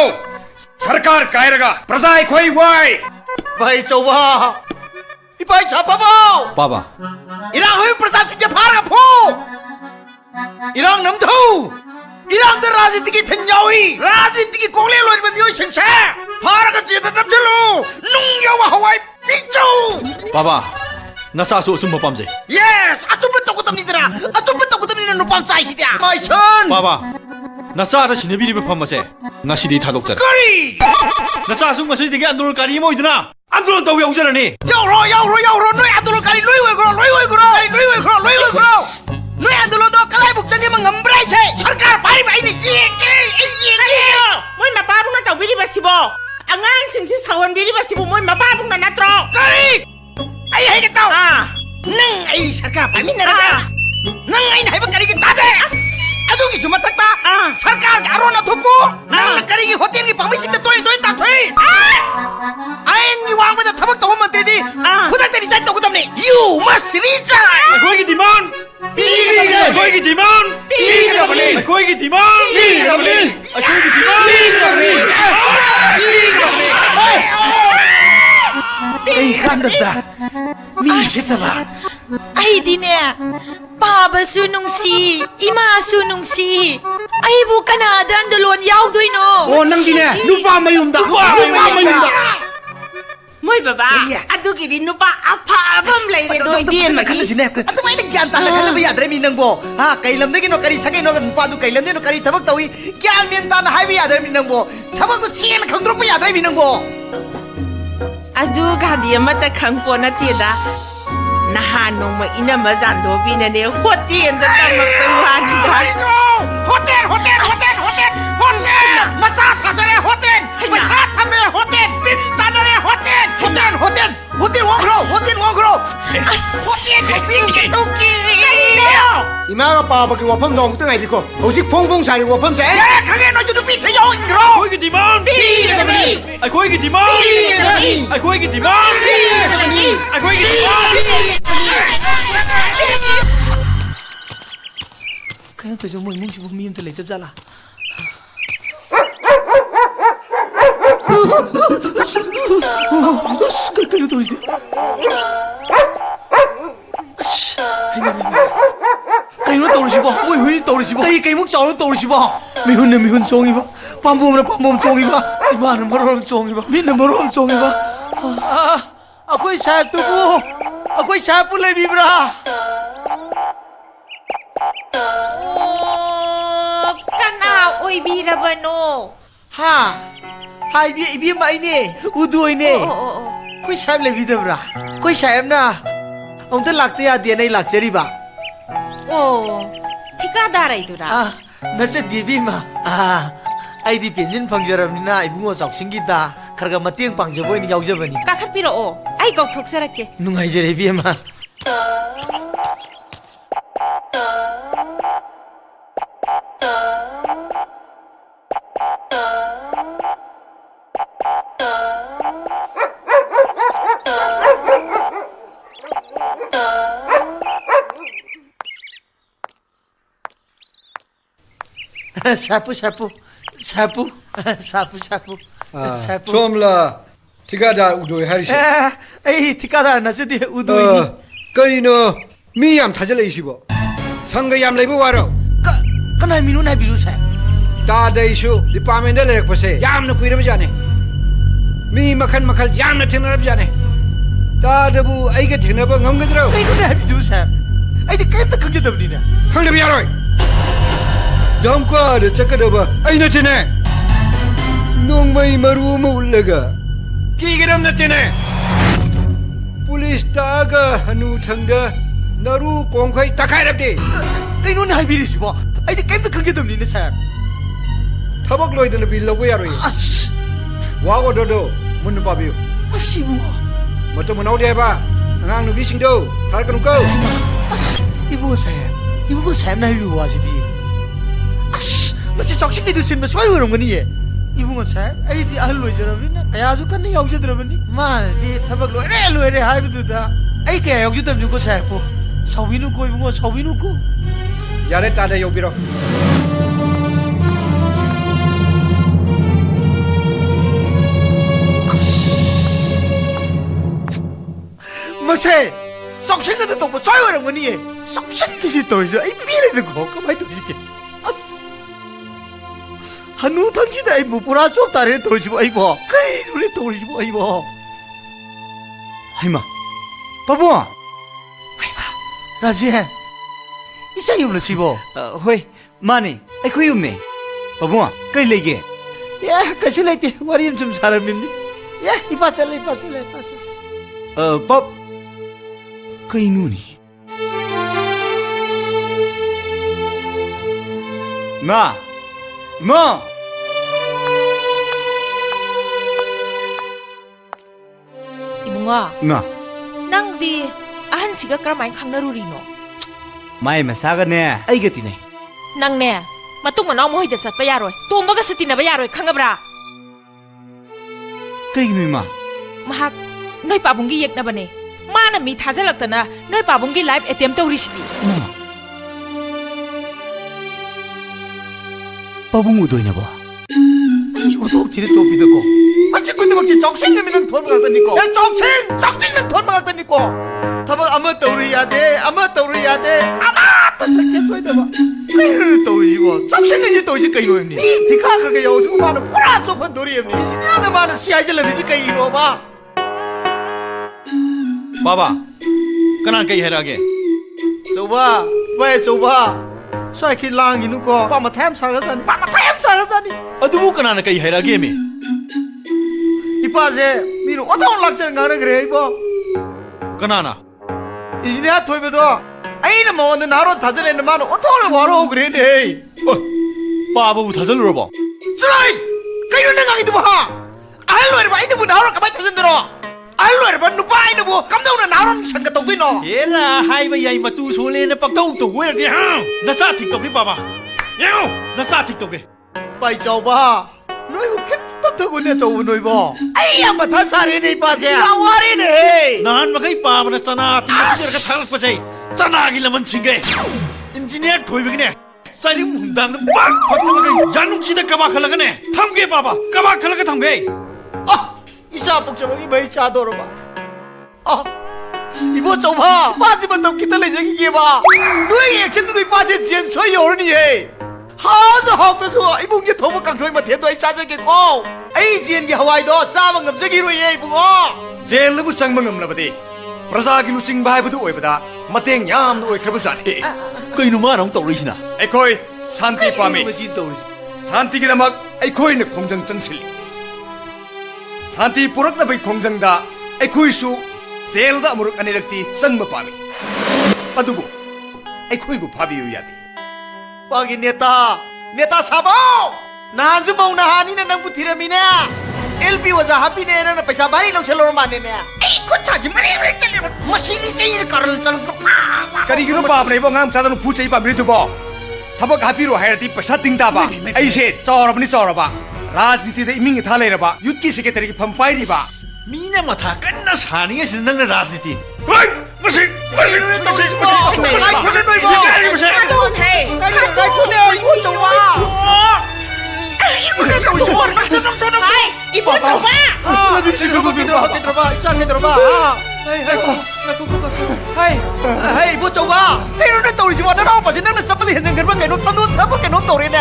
सरकार कायरगा प्रजाई खोई वाई
भाई चौबा भाई छापाबो
봐봐.
इरां होय प्रशासन के फारगा फो इरां नमथौ इरां द राजनीति की थंजावी राजनीति की कोले लोन में म्योय संछे फारगा जेद नमचलो नुंग यावा हवाई पिचो
봐봐. 나사수 웃음 못 밤새.
yes 아tum부 똑똑합니다 누밤 짜이시냐 마이 선
봐봐. 나사다 시네비리베 밤마세. 나시디 타독자.
거리
나사수 마시 되게 안 들어올 까리 뭐이드나. 안 들어온다고 영전하니.
야우로 너희 안 들어가리 너희 왜 그러 너희 안 들어도 깔아이 복장님은 엄브라이세 सरकार 바리 바이니
Kariyo, moy mababong na taw bilibasibo. Angang singsi sawan bilibasibo moy mababong na natro.
거리 아이 하이겠다 능 아이 सरकार 바미 나라가 능 아이 나이바 까리기 따대 ꯑꯗꯨꯒꯤꯁꯨ ꯃꯊꯛꯇ ꯁꯔꯀꯥꯔꯒꯤ ꯑꯔꯣꯟ ꯑꯊꯨꯞꯄꯨ ꯅꯪꯅ ꯀꯔꯤꯒꯤ ꯍꯣꯇꯦꯜꯒꯤ ꯄꯥꯝꯕꯩꯁꯤꯡꯗ ꯇꯣꯏ ꯇꯥꯛꯊꯣꯛꯏ ꯑꯥꯏꯟꯒꯤ ꯋꯥꯡꯃꯗ ꯊꯕꯛ ꯇꯧꯕ ꯃꯟꯇ꯭ꯔꯤꯗꯤ ꯈꯨꯗꯛꯇ ꯔꯤꯖꯥꯏꯟ ꯇꯧꯒꯗꯕꯅꯤ ꯌꯨ ꯃꯁ ꯔꯤꯖꯥꯏꯟ
ꯑꯩꯈꯣꯏꯒꯤ ꯗꯤꯃꯥꯟ ꯑꯩꯈꯣꯏꯒꯤ ꯗꯤꯃꯥꯟ ꯑꯩꯈꯣꯏꯒꯤ ꯗꯤꯃꯥꯟ ꯑꯩꯈꯣꯏꯒꯤ
ꯀꯩ ꯀꯥꯟꯗꯕꯗ ꯃꯤ ꯁꯤꯠꯇꯕ
ꯑꯩꯗꯤꯅꯦ ꯄꯥꯕꯁꯨ ꯅꯨꯡꯁꯤ ꯏꯃꯥꯁꯨ ꯅꯨꯡꯁꯤ ꯑꯩꯕꯨ ꯀꯅꯥꯗ ꯑꯟꯗꯂꯣꯟ ꯌꯥꯎꯗꯣꯏꯅꯣ
ꯑꯣ ꯅꯪꯗꯤꯅꯦ ꯅꯨꯄꯥ ꯃꯌꯨꯝꯗ
ꯃꯣꯏ ꯕꯕꯥ ꯑꯗꯨꯒꯤꯗꯤ ꯅꯨꯄꯥ ꯑꯐꯕ ꯑꯃ ꯂꯩꯔꯦ ꯅꯣꯏ ꯏꯕꯦꯝꯃꯒꯤ
ꯈꯜꯂꯁꯤꯅꯦ ꯑꯗꯨꯃꯥꯏꯅ ꯒ꯭ꯌꯥꯟ ꯇꯥꯅ ꯈꯟꯅꯕ ꯌꯥꯗ꯭ꯔꯦ ꯃꯤ ꯅꯪꯕꯣ ꯀꯩ ꯂꯝꯗꯒꯤꯅꯣ ꯀꯔꯤ ꯁꯥꯒꯩꯅꯣ ꯅꯨꯄꯥꯗꯨ ꯀꯩ ꯂꯝꯗꯒꯤꯅꯣ ꯀꯔꯤ ꯊꯕꯛ ꯇꯧꯏ ꯒ꯭ꯌꯥꯟ ꯃꯦꯟ ꯇꯥꯅ ꯍꯥꯏꯕ ꯌꯥꯗ꯭ꯔꯦ ꯃꯤ ꯅꯪꯕꯣ ꯊꯕꯛꯇꯨ ꯁꯦꯡꯅ ꯈꯪꯗꯣꯔꯛꯄ ꯌꯥꯗ꯭ꯔꯦ ꯃꯤ ꯅꯪꯕꯣ
ꯑꯗꯨꯒꯗꯤ ꯑꯃꯠꯇ ꯈꯪꯄꯣ ꯅꯠꯇꯦꯗ ꯅꯍꯥꯟ ꯅꯣꯡꯃ ꯏꯅꯝꯃ ꯖꯥꯟꯗꯣꯕꯤꯅꯅꯦ ꯍꯣꯇꯦꯜꯗ ꯇꯝꯃꯛꯄꯩ ꯋꯥꯅꯤꯗ
ꯍꯣꯇꯦꯜ ꯃꯆꯥ ꯊꯥꯖꯔꯦ ꯍꯣꯇꯦꯜ ꯄꯩꯁꯥ ꯊꯝꯃꯦ ꯍꯣꯇꯦꯜ ꯕꯤꯟ ꯇꯥꯅꯔꯦ ꯍꯣꯇꯦꯜ ꯋꯥꯡꯈ꯭ꯔꯣ 이마가 빠바기 와펌 너무 뜬아이비고 오직 퐁퐁 사리 와펌 제 강해 너지 눈빛 영인그로
ꯑꯩꯈꯣꯏꯒꯤ ꯗꯤꯃꯥꯟ ꯑꯩꯈꯣꯏꯒꯤ ꯗꯤꯃꯥꯟ ꯑꯩꯈꯣꯏꯒꯤ ꯗꯤꯃꯥꯟ ꯑꯩꯈꯣꯏꯒꯤ ꯗꯤꯃꯥꯟ
그냥 또 좀 뭐 이몽시고 미음들 내잡잖아 그래도 이제 cây nó tàu gì bao, ôi huy tàu gì bao, cây múc chảo nó tàu gì bao, mi hun song gì bao, pam bom song gì bao, mà nó moro song gì bao, mi nó moro song gì bao, 아코이 샤프 부, 아코이 샤프 레비브라.
Kana oibirabano.
하, 이비 마이네, 우두이네. कोई शायद ले भी दबरा कोई शायद ना हम तो लगते हैं आदि नहीं लगते रिबा
ठिकादार आइदुरा
नसे दिबी मा आइदी पेंजन फंगजरम ना इबुंगो साउसिंगी दा खरगा मतेंग पांगजबोय नि यावजबनी
काखपिरो आई कौथोकसरके
नुंगाइजरे बी मा 사푸
somla tigada udoy harisi
에이 티카다 나스디 우도이니
karino mi yam thajale isibo sanga yam leibo waro
कना मिनु ना बिरु सा
da dai shu department da lek pase yam na kuirab jane mi makhan makhal yam na thinarab jane da dabu ai ga thinaba ngamgadro
कइनु ना बिरु सा 아이디 कैत खंगे दबनीना
khangdab yaroi damka da chakadaba ai na tine nongmai maru ma ullaga kigiram na tine police तागा हनु थंगदा नरु कोंखै तखाइरबदे
कइनु ना बिरिसबो आइदी कैत खंगे दबनीना सा
थबक लोइदन बि लबो यारोय
अस
वागो दोदो मुन पाबियो
असिबो
मतो मनाव देबा ngang nu bisingdo tharkanu ko
अस 이보 사 ना बिरु वासिदी अस मसे सक्सिक्ति दुसिन म सोइ गरमगनी 이봉어 사 아이디 ahal loi저러비나 kayaju kan yaujadrabani maldi thabak loire haibuda ai kaya yaujadabni ko sa po sawinu ko 이봉어 sawinu ko
yare ta da yobiro
mase सक्सिक्ति त 뭐 सोइ गरमगनी सक्सिक्ति तोइ저 ai 비레데 ko kamai toike 한우 던지다 이 무브라 좁다래 도지고 아이고 그래 우리 도지고 아이고
하이마 바보
아이마 라지엔 이제 용을 시보
ꯍꯣꯏ ꯃꯥꯅꯦ ꯑꯩꯈꯣꯏ ꯌꯨꯝꯅꯦ ꯄꯥꯕꯨꯡ ꯀꯔꯤ ꯂꯩꯒꯦ
야 그실 레이티 와리 좀 사람입니 야 이빠슬
밥 ꯀꯩꯅꯣꯅꯤ ꯉꯥ
이봉아
ꯉꯥ
낭디 아한씨가 그럼 많이 강나루리노
마이 마사가네 아이가 티네
ꯅꯪꯅꯦ ꯃꯇꯨꯡ ꯃꯅꯥꯎ ꯃꯣꯏꯗ ꯆꯠꯄ ꯌꯥꯔꯣꯏ ꯇꯣꯝꯕꯒꯁꯨ ꯇꯤꯟꯅꯕ ꯌꯥꯔꯣꯏ ꯈꯪꯉꯕ꯭ꯔꯥ
ꯀꯩꯒꯤꯅꯣ ꯏꯃꯥ
ꯃꯍꯥꯛ ꯅꯣꯏ ꯄꯥꯕꯨꯡꯒꯤ ꯌꯦꯛꯅꯕꯅꯦ ꯃꯥꯅ ꯃꯤ ꯊꯥꯖꯜꯂꯛꯇꯅ ꯅꯣꯏ ꯄꯥꯕꯨꯡꯒꯤ ꯂꯥꯏꯐ ꯑꯦꯇꯦꯝ ꯇꯧꯔꯤꯁꯤꯗꯤ
ꯄꯥꯕꯨꯡ 우도이냐고
요독티를 좁히더고 아직 근데막지 정신되면 돈 먹었다니까 야 정신면 돈 먹었다니까 다만 아마 떠오르야 돼 아마 떠오르야 돼 아마 또 석재소야 돼봐 그이를 떠오르지 뭐 정신이 떠오르지 그이로입니 이 디카하게 여우승 많은 보라 소판 도리입니 이신이하다 많은 시야질러미지 그이로 봐
बाबा कना कई हैरागे
좁아 왜 좁아 쏴이키 랑이누고 빠마 템 살았다니
अदुबु कना कई हैरागे में
이빠세 미는 어떤 락자는 가는 그래 이거
कना
이진이야 토이베도 아이는 먹었는데 나로 다전에는 많은 어떤 와로 그래네
बाबू थाजल रोबो
쓰라이 그이런 생각이도 봐 알로에를 봐 이는 뭐 나로 가만히 타전들어 알로에를 봐 누가 이는 뭐 깜짝으로 나로 생각 또 있노
येरा हाई भाई आई मतू सोले ने पक्का तो वे दे हां नसा ठीक तो के बाबा याओ नसा ठीक तो के
빠이 좁아 너희 캣떡하고 내 좁은 너희 봐 아이 아마 다 살이네 이빠세 나와리네
नान मकई पावन सना तीर का थाल पसे सना की लमन छिंगे इंजीनियर ठोई बिगने सारी मुंदांग बाग फटल के जानू सीधे कबा खलगने थमगे बाबा कबा खलगे थमगे
이사 복잡하게 매일 짜도록 봐. 이거 좀 봐. 빠지면 너 기다려 저기 봐. 너희 액션들도 빠지지 저희 어른이 해. 하도 하도 좋아. 이봉게 더못 강조이면 대도에 짜증겠고. 에이 지엔게 하와이도 싸방 감정이로 해 이봉어.
ꯖꯦꯜꯗꯕꯨ ꯆꯪꯕ ꯉꯝꯂꯕꯗꯤ ꯄ꯭ꯔꯖꯥꯒꯤ ꯂꯨꯆꯤꯡꯕ ꯍꯥꯏꯕꯗꯨ ꯑꯣꯏꯕꯗ ꯃꯇꯦꯡ ꯌꯥꯝꯅ ꯑꯣꯏꯈ꯭ꯔꯕꯖꯥꯠꯅꯤ
कई नुमा नौ तौरीसिना
ꯑꯩꯈꯣꯏ ꯁꯥꯟꯇꯤ ꯄꯥꯝꯃꯤ
머신 떠오르지.
ꯁꯥꯟꯇꯤꯒꯤꯗꯃꯛ ꯑꯩꯈꯣꯏꯅ ꯈꯣꯡꯖꯪ ꯆꯪꯁꯤꯜꯂꯤ ꯁꯥꯟꯇꯤ ꯄꯨꯔꯛꯅꯕꯒꯤ ꯈꯣꯡꯖꯪꯗ ꯑꯩꯈꯣꯏꯁꯨ ꯖꯦꯜꯗ ꯑꯃꯨꯔꯛ ꯑꯅꯤꯔꯛꯇꯤ ꯆꯪꯕ ꯄꯥꯝꯃꯤ ꯑꯗꯨꯕꯨ ꯑꯩꯈꯣꯏꯕꯨ ꯐꯥꯕꯤꯌꯨ ꯌꯥꯗꯦ
빠기 네타 사보. 나한주 먹나 하니네 남구 티라미네. LB 와자 하비네는 पैसा भारी लोग चलो मानेने ए कुछ आज मरे चले मशीनी चाहिए करल चल
ꯀꯔꯤꯒꯤꯅꯣ ꯄꯥꯕꯅꯦꯕ ꯑꯉꯥꯡ ꯃꯆꯥꯗꯅ ꯐꯨ ꯆꯩ ꯄꯥꯝꯕꯤꯔꯤꯗꯨꯕꯣ ꯊꯕꯛ ꯍꯥꯞꯄꯤꯔꯣ ꯍꯥꯏꯔꯗꯤ ꯄꯩꯁꯥ ꯇꯤꯡꯗꯕ ꯑꯩꯁꯦ ꯆꯥꯎꯔꯕ ꯔꯥꯖꯅꯤꯇꯤꯗ ꯏꯃꯤꯡ ꯏꯊꯥ ꯂꯩꯔꯕ ꯌꯨꯠꯀꯤ ꯁꯦꯀ꯭ꯔꯦꯇꯔꯤꯒꯤ ꯐꯝ ꯄꯥꯏꯔꯤꯕ
मीना मथा कन्ना सानिगे सिन नंग राजनीति
이보 좁아
이보 좁아 때로는 떠오르지 마 나랑 빠진 나는 sap빠디 현장 그런 게 놓다 놓다 밖에 놓다 오래네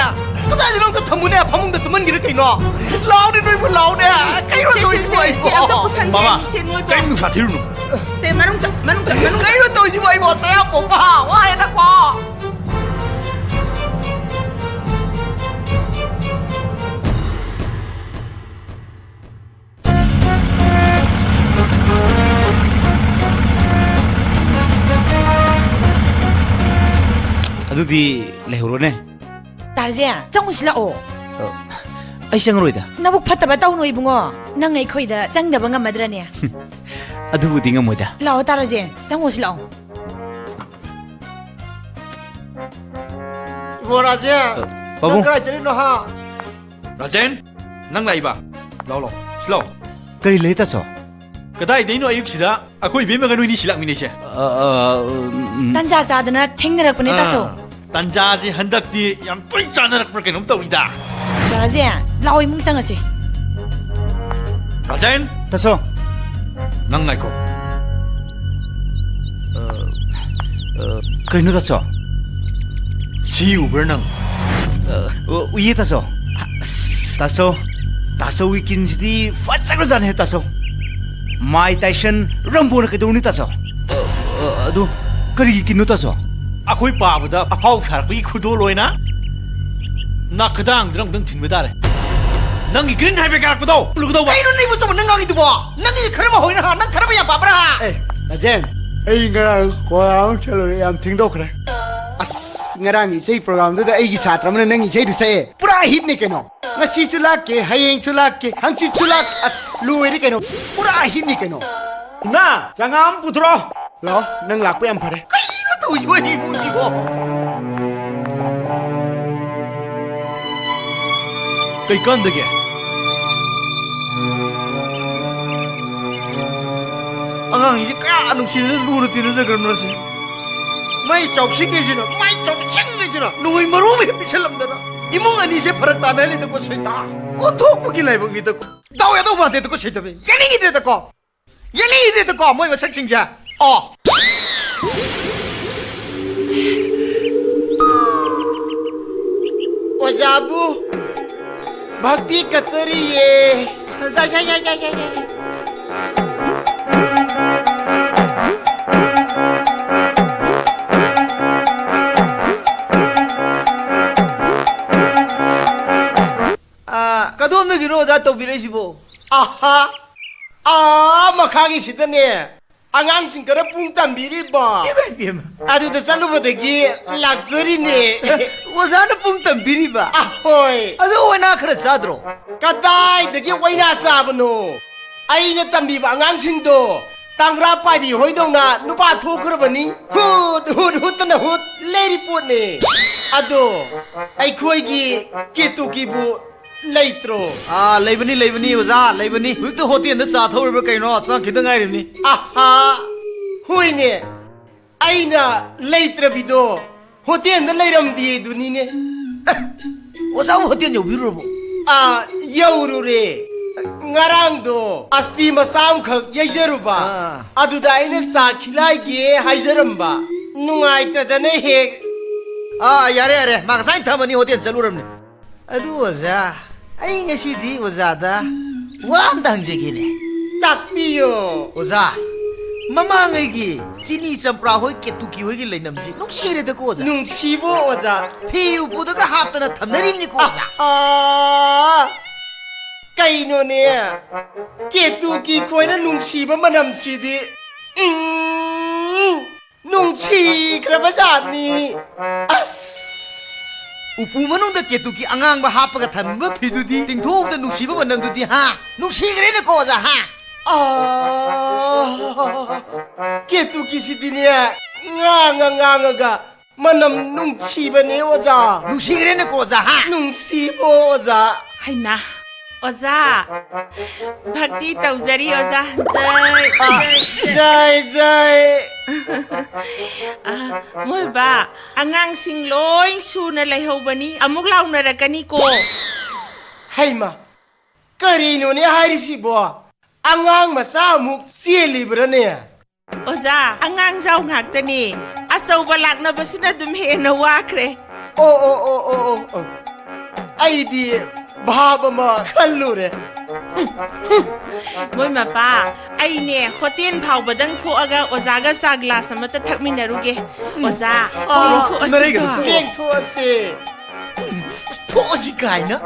그다지 너도 터무네 파문도 뜨면 이렇게 이노 라우네 너희 라우네 까이로 너희 이보
बाबा कई नुसा थिरुनु
세 마룽다
까이로 너희 이보 써야 뽕봐 와래다 거
ꯑꯗꯨꯗꯤ ꯂꯩꯍꯧꯔꯣꯅꯦ
ꯇꯥꯔꯖꯦ ꯆꯪꯉꯨꯁꯤ ꯂꯥꯛꯑꯣ
ꯑꯩ ꯆꯪꯉꯔꯣꯏꯗ
ꯅꯕꯨꯛ ꯐꯠꯇꯕ ꯇꯧꯅꯨ ꯏꯕꯨꯡꯉꯣ ꯅꯪ ꯑꯩꯈꯣꯏꯗ ꯆꯪꯗꯕ ꯉꯝꯃꯗ꯭ꯔꯅꯦ
ꯑꯗꯨꯕꯨꯗꯤ ꯉꯝꯃꯣꯏꯗ
ꯂꯥꯛꯑꯣ ꯇꯥꯔꯖꯦ ꯆꯪꯉꯨꯁꯤ ꯂꯥꯛꯑꯣ
이보 라제
바보.
그래 저리로 하
राजेन नंग लाइबा लाओ लाओ स्लो
ꯀꯔꯤ ꯂꯩ ꯇꯥꯆꯧ
कदाई देनो अयुक सिदा अखोई बेमे गनुनी सिलाक मिनेसे
ꯇꯟꯖꯥ ꯆꯥꯗꯅ ꯊꯦꯡꯅꯔꯛꯄꯅꯦ ꯇꯥꯆꯧ
तंजाजी हंदक्ति याम तोय चानरक पर केनोम तौइदा
ꯇꯥꯔꯖꯦ ꯂꯥꯛꯑꯣ ꯏꯃꯨꯡ ꯆꯪꯉꯁꯤ
राजेन
ꯇꯥꯆꯧ
नंग नाइको
ꯀꯩꯅꯣ ꯇꯥꯆꯧ
सी उबर नंग
우예 따서 따서위 긴지디 파짝으로 자네 따서 마이 타이슨 럼보나 그도니 따서 아도 그리 긴노 따서
अखोई पाबदा अफाउ सारपी खुदो लोइना ना खदांग द्रंग दंग थिनबदारे नंगी ग्रीन हाईवे का पदो लुगदो बा
까이로 이보 좀 능강이 두고 능이 그러면 호이나 난 그러면 야 봐봐라
에 나젠 에이가 고아운 첼로 얌 팅도 그래 아스 ngarang isay program da aigi satra man nang isay du say pura hit ne keno ngasi sulak ke hayeng sulak ke hangsi sulak as luweri keno pura hit ne keno
나 장암 부드러
lo nang lak pe am phare
까이로 또 이보 이보
Cây con được kìa Angang ini kaya anong sila luna tinasagram na siya
May chọc sinh cái gì nữa, may chọc sinh cái gì nữa. Nuôi mà rùm hiệp bị xem lầm đó. Imong anh sẽ phải ta này đi được có sai ta. Ô thuốc bagi lại bagi được. Đâu ya đâu mà đi được có sai ta. Cái này đi được có. Cái này đi được có, mới mà sắc sinh ra. Ojabu, bhakti kasari ye. Ja.
Kadom na gino da tawbiray si bo.
Aha! Makhagi sidane. Angang sing kara pung tambiri ba.
Bim.
Adu da salu bodagi luxury ne.
Wazana pung tambiri ba.
Ahoy!
Ado wana khara sadro.
Kadai dagi waina sabano. Aina tambi ba angang sing do. Tangra pai bi hoidong na nupa thokrabani. Hut na hut leri pot ne. Ado ai khoi gi ketu ki bu Leitro.
Leibani uza, leibani. Hukto hoti anda sa thawr ba kaino sa khida ngai rimni.
Aha! Hui ne. Aina leitra bido. Hoti anda leiram di duni ne.
Uza hoti anda biru bo.
Yauru re. Ngarang do asti masam khak yaijaruba. Aduda aina sa khilai ge haijaramba. Nungai ta dane he.
Yare. Magasai thamani hoti anda chaluramni. Adu uza. Ai ngasidi uzada wam dangjegine
Takpiyo.
uza mamangai gi sini sampra hoi ketuki hoi gi leinamsi nuksire de ko uza
Nungsibo oja.
phiu bu daga haptana thamnarim ni ko uza
Kaino ne. Ketu ki koina nungsiba manam sidi. Nungsi krabajani.
upu manung da ketuki angang ba hapaga thamba phidudi tingthok da nuksiba banam dudi ha nuksigre ne ko uza ha
Ketu ki sidinia. Nga manam nungsiba ne oja.
nuksigre ne ko uza ha
Nungsibo oja.
하이마 어자 박디 떠우자리 어자
Jai.
뭘 봐. 안강싱 로잉 수나 레호바니 아목 라우나라까니 고.
Haima. Karino ne hairisibo. Angang masamuk sielibrane.
어자 안강 자우 ngaktani. Asaw balak na basina dumhe na wakre.
Oh. Aidi bhaba ma khallure.
뭘 마빠. 아이네 호텔 파우바당 토아가 어자가 사 글라스 아마타 탁미나루게. 어자. 토어시가.
Eng thoase.
thosi kaina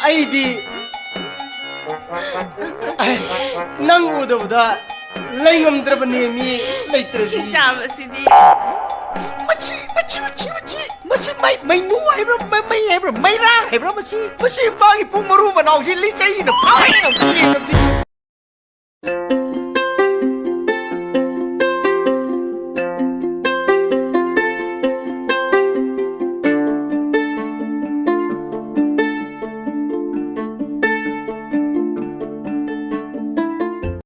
Aidi nang udabda laingamdrabane mi leitrabi.
샤바시디.
masi mai nu hai bro mai rang hai bro masi magi pung maru manau hi li chai na phai na